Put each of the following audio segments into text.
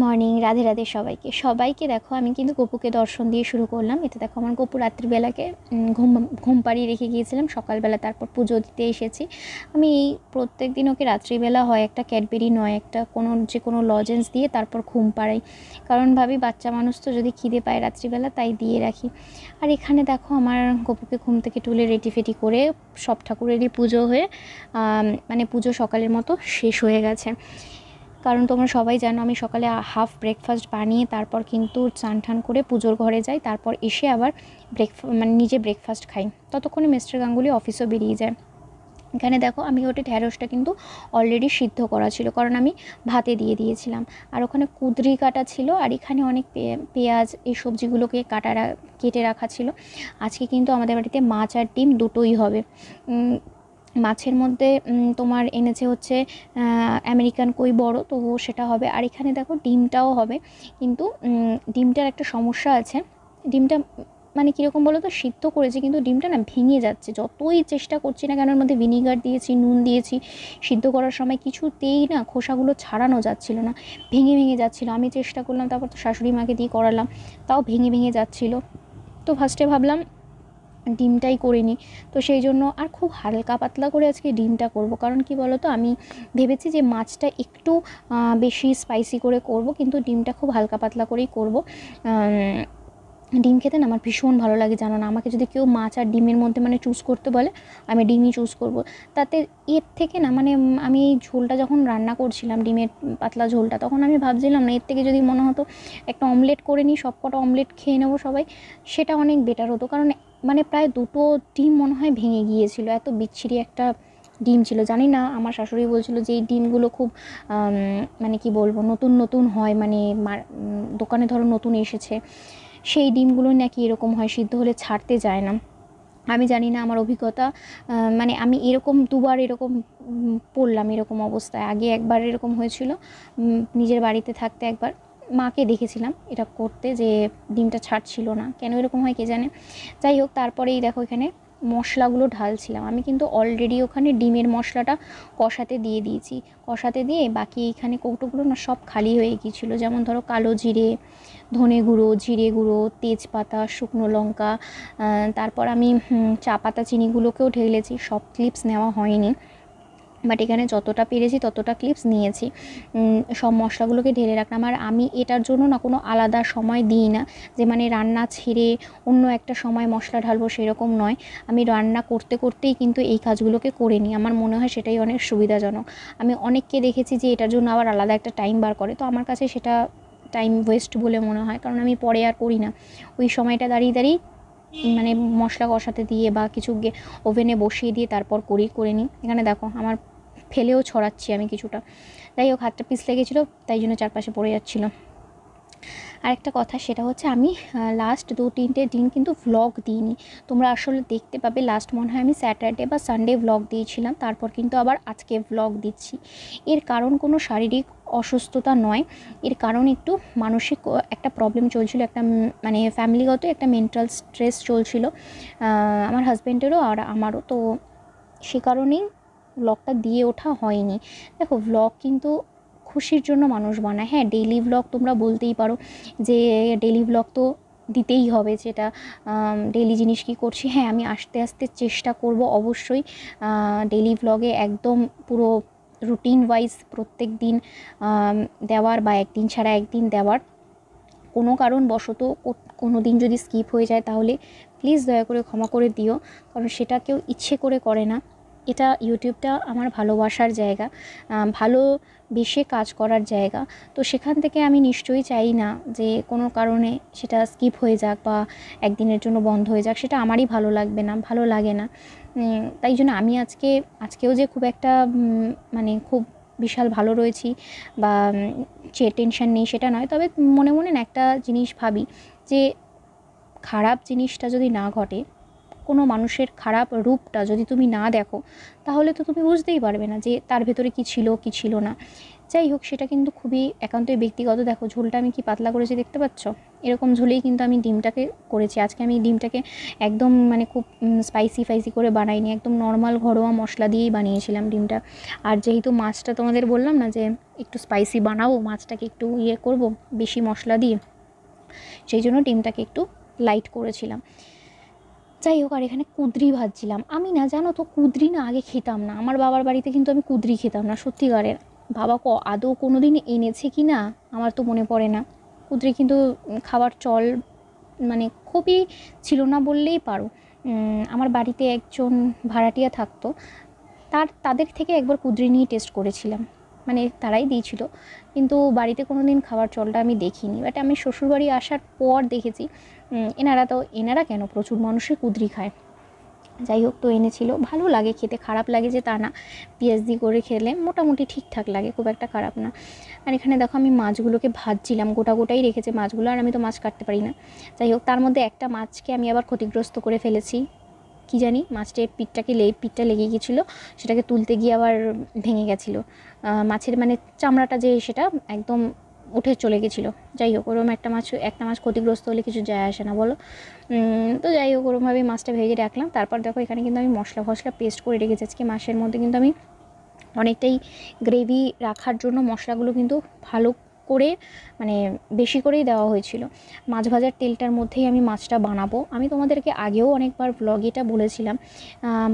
Morning, Radhe Radhe সবাইকে দেখো আমি কিন্তু গপুকে দর্শন দিয়ে শুরু করলাম। এতে দেখো আমার গপু রাত্রিবেলাকে ঘুম ঘুম পাড়িয়ে রেখে গিয়েছিলাম, সকালবেলা তারপর পুজো দিতে এসেছি। আমি এই প্রত্যেক দিন ওকে রাত্রিবেলা হয় একটা ক্যাডবেরি নয় একটা কোনো লজেন্স দিয়ে তারপর ঘুম পাড়াই, কারণ ভাবি বাচ্চা মানুষ তো যদি খিদে পায় রাত্রিবেলা তাই দিয়ে রাখি। আর এখানে দেখো আমার গপুকে ঘুম থেকে তুলে রেডি ফেডি করে সব ঠাকুরেরই পুজো হয়ে মানে পুজো সকালের মতো শেষ হয়ে গেছে। কারণ তোমরা সবাই জানো আমি সকালে হাফ ব্রেকফাস্ট বানিয়ে তারপর কিন্তু চান ঠান করে পুজোর ঘরে যাই, তারপর এসে আবার নিজে ব্রেকফাস্ট খাই। ততক্ষণে মিস্টার গাঙ্গুলি অফিসও বেরিয়ে যায়। এখানে দেখো আমি ওটা ঢ্যাঁড়সটা কিন্তু অলরেডি সিদ্ধ করা ছিল, কারণ আমি ভাতে দিয়ে দিয়েছিলাম। আর ওখানে কুদরি কাটা ছিল, আর এখানে অনেক পেঁয়াজ এই সবজিগুলোকে কেটে রাখা ছিল। আজকে কিন্তু আমাদের বাড়িতে মাছ আর ডিম দুটোই হবে। মাছের মধ্যে তোমার এনেছে হচ্ছে আমেরিকান কই বড়, তো সেটা হবে। আর এখানে দেখো ডিমটাও হবে, কিন্তু ডিমটার একটা সমস্যা আছে। ডিমটা মানে কীরকম বলো তো, সিদ্ধ করেছি কিন্তু ডিমটা না ভেঙে যাচ্ছে, যতই চেষ্টা করছি না কেন। এর মধ্যে ভিনিগার দিয়েছি, নুন দিয়েছি, সিদ্ধ করার সময় কিছুতেই না খোসাগুলো ছাড়ানো যাচ্ছিল না, ভেঙে ভেঙে যাচ্ছিলো। আমি চেষ্টা করলাম, তারপর তো শাশুড়ি মাকে দিয়ে করালাম, তাও ভেঙে ভেঙে যাচ্ছিলো। তো ফার্স্টে ভাবলাম ডিমটাই করে নিই, তো সেই জন্য আর খুব হালকা পাতলা করে আজকে ডিমটা করব। কারণ কি বলো তো, আমি ভেবেছি যে মাছটা একটু বেশি স্পাইসি করে করব, কিন্তু ডিমটা খুব হালকা পাতলা করেই করব। ডিম খেতে না আমার ভীষণ ভালো লাগে, জানো না। আমাকে যদি কেউ মাছ আর ডিমের মধ্যে মানে চুজ করতে বলে, আমি ডিমই চুজ করব। তাতে এর থেকে না মানে আমি এই ঝোলটা যখন রান্না করছিলাম, ডিমের পাতলা ঝোলটা, তখন আমি ভাবছিলাম না এর থেকে যদি মনে হতো একটা অমলেট করে নিই, সব কটা অমলেট খেয়ে নেবো সবাই, সেটা অনেক বেটার হতো। কারণ মানে প্রায় দুটো ডিম মনে হয় ভেঙে গিয়েছিল, এত বিচ্ছিরি একটা ডিম ছিল। জানি না, আমার শাশুড়ি বলছিল যে এই ডিমগুলো খুব মানে কি বলবো, নতুন নতুন হয়, মানে দোকানে ধরো নতুন এসেছে, সেই ডিমগুলো নাকি এরকম হয়, সিদ্ধ হলে ছাড়তে যায় না। আমি জানি না, আমার অভিজ্ঞতা মানে আমি এরকম দুবার এরকম পড়লাম এরকম অবস্থায়। আগে একবার এরকম হয়েছিল, নিজের বাড়িতে থাকতে একবার মাকে দেখেছিলাম এটা করতে, যে ডিমটা ছাড়ছিল না, কেন এরকম হয় কে জানে। যাই হোক, তারপরেই দেখো এখানে মশলাগুলো ঢালছিলাম। আমি কিন্তু অলরেডি ওখানে ডিমের মশলাটা কষাতে দিয়ে দিয়েছি, কষাতে দিয়ে বাকি এইখানে কৌটোগুলো না সব খালি হয়ে গিয়েছিলো। যেমন ধরো কালো জিরে, ধনে গুঁড়ো, জিরে গুঁড়ো, তেজপাতা, শুকনো লঙ্কা, তারপর আমি চা পাতা চিনিগুলোকেও ঢেলেছি। সব ক্লিপস নেওয়া হয়নি, বাট এখানে যতটা পেরেছি ততটা ক্লিপস নিয়েছি। সব মশলাগুলোকে ঢেলে রাখলাম। আর আমি এটার জন্য না কোনো আলাদা সময় দিই না, যে মানে রান্না ছেড়ে অন্য একটা সময় মশলা ঢালবো, সেরকম নয়। আমি রান্না করতে করতেই কিন্তু এই কাজগুলোকে করে নিই, আমার মনে হয় সেটাই অনেক সুবিধাজনক। আমি অনেককে দেখেছি যে এটার জন্য আবার আলাদা একটা টাইম বার করে, তো আমার কাছে সেটা টাইম ওয়েস্ট বলে মনে হয়, কারণ আমি পরে আর করি না। ওই সময়টা দাঁড়িয়ে দাঁড়িয়ে মানে মশলা কষাতে দিয়ে বা কিছু ওভেনে বসিয়ে দিয়ে তারপর করে নিই। এখানে দেখো আমার ফেলেও ছড়াচ্ছি আমি কিছুটা। যাই হোক, হাতটা পিছলে লেগেছিলো, তাই জন্য চারপাশে পড়ে যাচ্ছিলো। আরেকটা কথা, সেটা হচ্ছে আমি লাস্ট 2-3টে দিন কিন্তু ভ্লগ দিইনি। তোমরা আসলে দেখতে পাবে, লাস্ট মনে হয় আমি স্যাটারডে বা সানডে ভ্লগ দিয়েছিলাম, তারপর কিন্তু আবার আজকে ভ্লগ দিচ্ছি। এর কারণ কোনো শারীরিক অসুস্থতা নয়, এর কারণ একটু মানসিক একটা প্রবলেম চলছিল, একটা মানে ফ্যামিলিগত একটা মেন্টাল স্ট্রেস চলছিল আমার হাজব্যান্ডেরও আর আমারও। তো সে কারণেই ভ্লগটা দিয়ে ওঠা হয়নি। দেখো, ভ্লগ কিন্তু খুশির জন্য মানুষ বানায়। হ্যাঁ, ডেইলি ভ্লগ তোমরা বলতেই পারো যে ডেইলি ভ্লগ তো দিতেই হবে, যেটা ডেইলি জিনিস কী করছি। হ্যাঁ, আমি আস্তে আস্তে চেষ্টা করব অবশ্যই ডেইলি ভ্লগে একদম পুরো রুটিন ওয়াইজ প্রত্যেক দিন দেওয়ার, বা একদিন ছাড়া একদিন দেওয়ার। কোনো কারণবশত কোনো দিন যদি স্কিপ হয়ে যায় তাহলে প্লিজ দয়া করে ক্ষমা করে দিও, কারণ সেটা কেউ ইচ্ছে করে না। এটা ইউটিউবটা আমার ভালোবাসার জায়গা, ভালোবেসে কাজ করার জায়গা। তো সেখান থেকে আমি নিশ্চয়ই চাই না যে কোনো কারণে সেটা স্কিপ হয়ে যাক বা একদিনের জন্য বন্ধ হয়ে যাক, সেটা আমারই ভালো লাগে না। তাই জন্য আমি আজকেও যে খুব একটা মানে খুব বিশাল ভালো রয়েছি বা টেনশন নেই সেটা নয়, তবে মনে মনে না একটা জিনিস ভাবি, যে খারাপ জিনিসটা যদি না ঘটে, কোনো মানুষের খারাপ রূপটা যদি তুমি না দেখো তাহলে তো তুমি বুঝতেই পারবে না যে তার ভেতরে কী ছিল কী ছিল না। যাই হোক, সেটা কিন্তু খুবই একান্তই ব্যক্তিগত। দেখো ঝোলটা আমি কি পাতলা করেছি দেখতে পাচ্ছ, এরকম ঝোলেই কিন্তু আমি ডিমটাকে করেছি। আজকে আমি ডিমটাকে একদম মানে খুব স্পাইসি করে বানাইনি, একদম নর্মাল ঘরোয়া মশলা দিয়েই বানিয়েছিলাম ডিমটা। আর যেহেতু মাছটা তোমাদের বললাম না যে একটু স্পাইসি বানাবো, মাছটাকে একটু করব বেশি মশলা দিয়ে, সেই জন্য ডিমটাকে একটু লাইট করেছিলাম। যাই হোক, আর এখানে কুঁদরি ভাজছিলাম। আমি না জানো তো কুঁদরি না আগে খেতাম না, আমার বাবার বাড়িতে কিন্তু আমি কুঁদরি খেতাম না সত্যিকারের। বাবা আদৌ কোনো দিন এনেছে কি না আমার তো মনে পড়ে না। কুঁদরি কিন্তু খাবার চল মানে খুবই ছিল না বললেই পারো। আমার বাড়িতে একজন ভাড়াটিয়া থাকতো, তাদের থেকে একবার কুঁদরি নিয়ে টেস্ট করেছিলাম, মানে তারাই দিয়েছিল, কিন্তু বাড়িতে কোনো দিন খাবার চলটা আমি দেখিনি। বাট আমি শ্বশুরবাড়ি আসার পর দেখেছি এনারা কেন প্রচুর মানুষই কুঁদরি খায়। যাই হোক, তো এনেছিল, ভালো লাগে খেতে, খারাপ লাগে যে তা না, পেঁয়াজ দিয়ে করে খেলে মোটামুটি ঠিকঠাক লাগে, খুব একটা খারাপ না। আর এখানে দেখো আমি মাছগুলোকে ভাজছিলাম, গোটাই রেখেছে মাছগুলো, আর আমি তো মাছ কাটতে পারি না। যাই হোক, তার মধ্যে একটা মাছকে আমি আবার ক্ষতিগ্রস্ত করে ফেলেছি, কি জানি মাছটার পিঠটা লেগে গিয়েছিলো, সেটাকে তুলতে গিয়ে আবার ভেঙে গেছিলো। মাছের মানে চামড়াটা যে সেটা একদম উঠে চলে গেছিলো। যাই হোক, ওরকম একটা মাছ ক্ষতিগ্রস্ত হলে কিছু যায় আসে না বলো। তো যাই হোক, ওরকমভাবেই মাছটা ভেজে রাখলাম। তারপর দেখো এখানে কিন্তু আমি মশলা পেস্ট করে রেখেছি। আজকে মাছের মধ্যে কিন্তু আমি অনেকটাই গ্রেভি রাখার জন্য মশলাগুলো কিন্তু ভালো করে মানে বেশি করেই দেওয়া হয়েছিল। মাছ ভাজার তেলটার মধ্যেই আমি মাছটা বানাবো। আমি তোমাদেরকে আগেও অনেকবার ব্লগে এটা বলেছিলাম,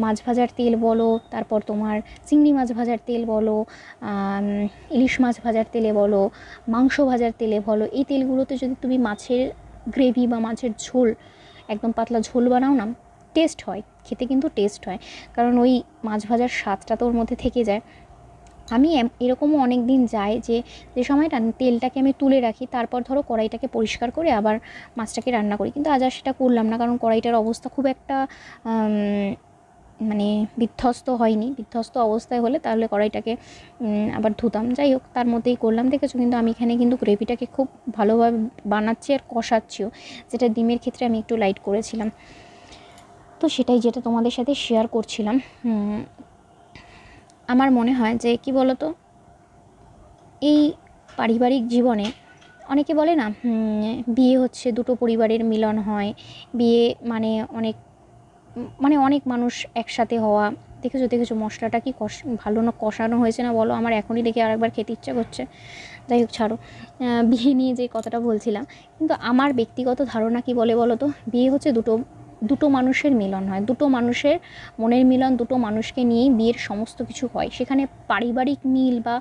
মাছ ভাজার তেল বলো, তারপর তোমার চিংড়ি মাছ ভাজার তেল বলো, ইলিশ মাছ ভাজার তেলে বলো, মাংস ভাজার তেলে বলো, এই তেলগুলোতে যদি তুমি মাছের গ্রেভি বা মাছের ঝোল একদম পাতলা ঝোল বানাও না, টেস্ট হয়, খেতে কিন্তু টেস্ট হয়, কারণ ওই মাছ ভাজার স্বাদটা তো ওর মধ্যে থেকে যায়। আমি এরকমও অনেক দিন যায় যে সময়টা তেলটাকে আমি তুলে রাখি, তারপর ধরো কড়াইটাকে পরিষ্কার করে আবার মাছটাকে রান্না করি, কিন্তু আজ আর সেটা করলাম না, কারণ কড়াইটার অবস্থা খুব একটা মানে বিধ্বস্ত হয়নি। বিধ্বস্ত অবস্থায় হলে তাহলে কড়াইটাকে আবার ধুতাম। যাই হোক, তার মধ্যেই করলাম। দেখেছো কিন্তু আমি এখানে কিন্তু গ্রেভিটাকে খুব ভালোভাবে বানাচ্ছি আর কষাচ্ছিও, যেটা ডিমের ক্ষেত্রে আমি একটু লাইট করেছিলাম। তো সেটাই যেটা তোমাদের সাথে শেয়ার করছিলাম। আমার মনে হয় যে কি বলতো, এই পারিবারিক জীবনে অনেকে বলে না বিয়ে হচ্ছে দুটো পরিবারের মিলন হয়, বিয়ে মানে অনেক মানুষ একসাথে হওয়া। দেখেছো মশলাটা কি ভালো না কষানো হয়েছে না বলো, আমার এখনই দেখে আরেকবার খেতে ইচ্ছা করছে। যাই হোক, ছাড়ো, বিয়ে নিয়ে যে কথাটা বলছিলাম, কিন্তু আমার ব্যক্তিগত ধারণা কি বলো তো, বিয়ে হচ্ছে দুটো মানুষের মিলন হয়, দুটো মানুষের মনের মিলন, দুটো মানুষকে নিয়েই বিয়ের সমস্ত কিছু হয়। সেখানে পারিবারিক মিল বা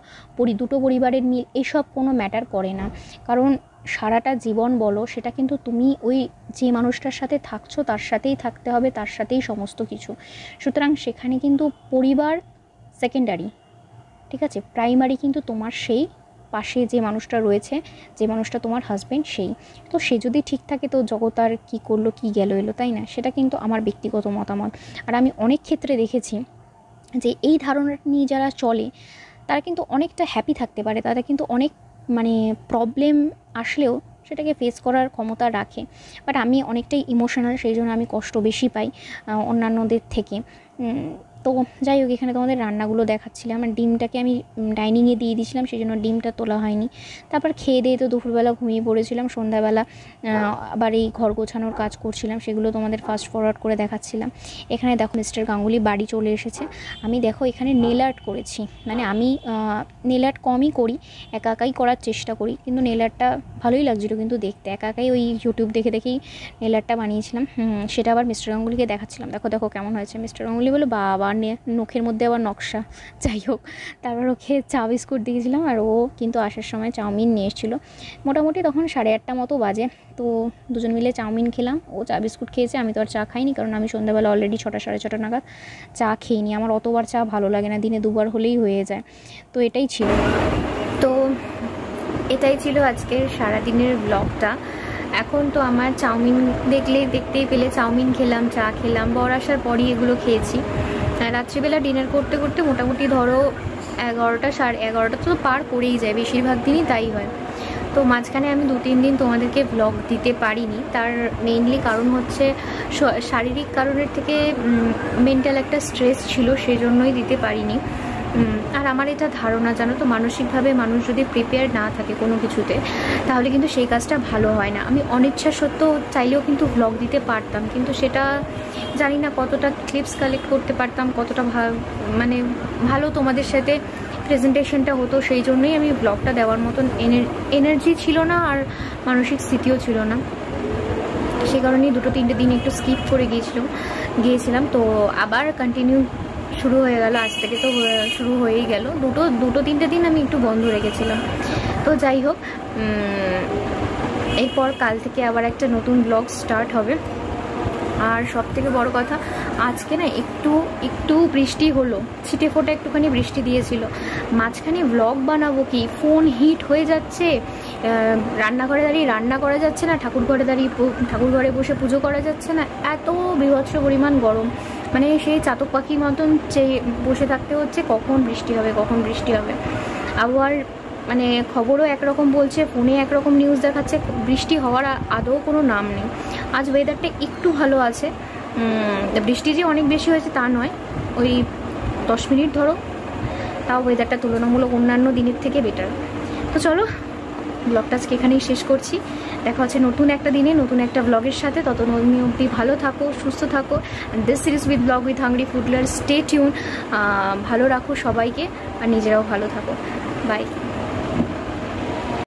দুটো পরিবারের মিল এসব কোনো ম্যাটার করে না, কারণ সারাটা জীবন বলো সেটা কিন্তু তুমি ওই যে মানুষটার সাথে থাকছো তার সাথেই থাকতে হবে, তার সাথেই সমস্ত কিছু। সুতরাং সেখানে কিন্তু পরিবার সেকেন্ডারি, ঠিক আছে, প্রাইমারি কিন্তু তোমার সেই পাশে যে মানুষটা রয়েছে, যে মানুষটা তোমার হাজব্যান্ড, সেই তো সে যদি ঠিক থাকে তো জগৎ আর কী করলো কী গেল এলো, তাই না? সেটা কিন্তু আমার ব্যক্তিগত মতামত। আর আমি অনেক ক্ষেত্রে দেখেছি যে এই ধারণাটা নিয়ে যারা চলে তারা কিন্তু অনেকটা হ্যাপি থাকতে পারে, তারা কিন্তু অনেক মানে প্রবলেম আসলেও সেটাকে ফেস করার ক্ষমতা রাখে। বাট আমি অনেকটাই ইমোশনাল, সেই জন্য আমি কষ্ট বেশি পাই অন্যান্যদের থেকে। তো যাই হোক, এখানে তোমাদের রান্নাগুলো দেখাচ্ছিলাম। আর ডিমটাকে আমি ডাইনিংয়ে দিয়ে দিয়েছিলাম, সেই জন্য ডিমটা তোলা হয়নি। তারপর খেয়ে দিয়ে তো দুপুরবেলা ঘুমিয়ে পড়েছিলাম। সন্ধ্যাবেলা আবার এই ঘর গোছানোর কাজ করছিলাম, সেগুলো তোমাদের ফাস্ট ফরওয়ার্ড করে দেখাচ্ছিলাম। এখানে দেখো মিস্টার গাঙ্গুলি বাড়ি চলে এসেছে। আমি দেখো এখানে নেল আর্ট করেছি, মানে আমি নেল আর্ট কমই করি, একাই করার চেষ্টা করি, কিন্তু নেল আর্টটা ভালোই লাগছিলো কিন্তু দেখতে, একাই ওই ইউটিউব দেখেই নেল আর্টটা বানিয়েছিলাম। সেটা আবার মিস্টার গাঙ্গুলিকে দেখাচ্ছিলাম, দেখো কেমন হয়েছে। মিস্টার গাঙ্গুলি বলে বাবা নখের মধ্যে আবার নকশা। যাই হোক, তারপর ওকে চা বিস্কুট দিয়েছিলাম, আর ও কিন্তু আসার সময় চাউমিন নিয়ে এসেছিলো। মোটামুটি তখন 8:30 মতো বাজে, তো দুজন মিলে চাউমিন খেলাম, ও চা বিস্কুট খেয়েছে, আমি তো আর চা খাইনি, কারণ আমি সন্ধ্যাবেলা অলরেডি 6টা 6:30 নাগাদ চা খেয়ে আমার অতবার চা ভালো লাগে না, দিনে 2বার হলেই হয়ে যায়। তো এটাই ছিল আজকের সারাদিনের ব্লগটা। এখন তো আমার চাউমিন দেখতেই পেলে চাউমিন খেলাম, চা খেলাম, বর আসার পরই এগুলো খেয়েছি। রাত্রিবেলা ডিনার করতে করতে মোটামুটি ধরো 11টা 11:30 তো পার করেই যায়, বেশিরভাগ দিনই তাই হয়। তো মাঝখানে আমি 2-3 দিন তোমাদেরকে ব্লগ দিতে পারিনি, তার মেইনলি কারণ হচ্ছে শারীরিক কারণের থেকে মেন্টাল একটা স্ট্রেস ছিল, সেই জন্যই দিতে পারিনি। আর আমার এটা ধারণা, জানো তো, মানসিকভাবে মানুষ যদি প্রিপেয়ার না থাকে কোনো কিছুতে, তাহলে কিন্তু সেই কাজটা ভালো হয় না। আমি অনিচ্ছা সত্ত্বেও চাইলেও কিন্তু ব্লগ দিতে পারতাম, কিন্তু সেটা জানি না কতটা ক্লিপস কালেক্ট করতে পারতাম, কতটা মানে ভালো তোমাদের সাথে প্রেজেন্টেশনটা হতো, সেই জন্যই আমি ব্লগটা দেওয়ার মতন এনার্জি ছিল না আর মানসিক স্থিতিও ছিল না। সেই কারণেই 2-3 দিন একটু স্কিপ করে গিয়েছিলাম। তো আবার কন্টিনিউ শুরু হয়ে গেল, আজ থেকে তো শুরু হয়েই গেল। 2-3 দিন আমি একটু বন্ধ রেখেছিলাম। তো যাই হোক, এরপর কাল থেকে আবার একটা নতুন ব্লগ স্টার্ট হবে। আর সব থেকে বড় কথা, আজকে না একটু বৃষ্টি হলো, ছিটে ফোটা একটুখানি বৃষ্টি দিয়েছিল। মাঝখানে ব্লগ বানাবো কি, ফোন হিট হয়ে যাচ্ছে, রান্নাঘরে দাঁড়িয়ে রান্না করা যাচ্ছে না, ঠাকুরঘরে বসে পুজো করা যাচ্ছে না, এত বীভৎস পরিমাণ গরম, মানে সেই চাতক পাখির মতন বসে থাকতে হচ্ছে কখন বৃষ্টি হবে। আবহাওয়ার মানে খবরও একরকম বলছে, ফোনে একরকম নিউজ দেখাচ্ছে, বৃষ্টি হওয়ার আদৌ কোনো নাম নেই। আজ ওয়েদারটা একটু ভালো আছে, বৃষ্টি যে অনেক বেশি হয়েছে তা নয়, ওই 10 মিনিট ধরো, তাও ওয়েদারটা তুলনামূলক অন্যান্য দিনের থেকে বেটার। তো চলো, ব্লগটা আজকে এখানেই শেষ করছি। দেখা হচ্ছে নতুন একটা দিনে নতুন একটা ব্লগের সাথে। ততদিন অবধি ভালো থাকো, সুস্থ থাকো। This series with blog with hungry food lover, stay tune. ভালো রাখো সবাইকে আর নিজেরাও ভালো থাকো। বাই।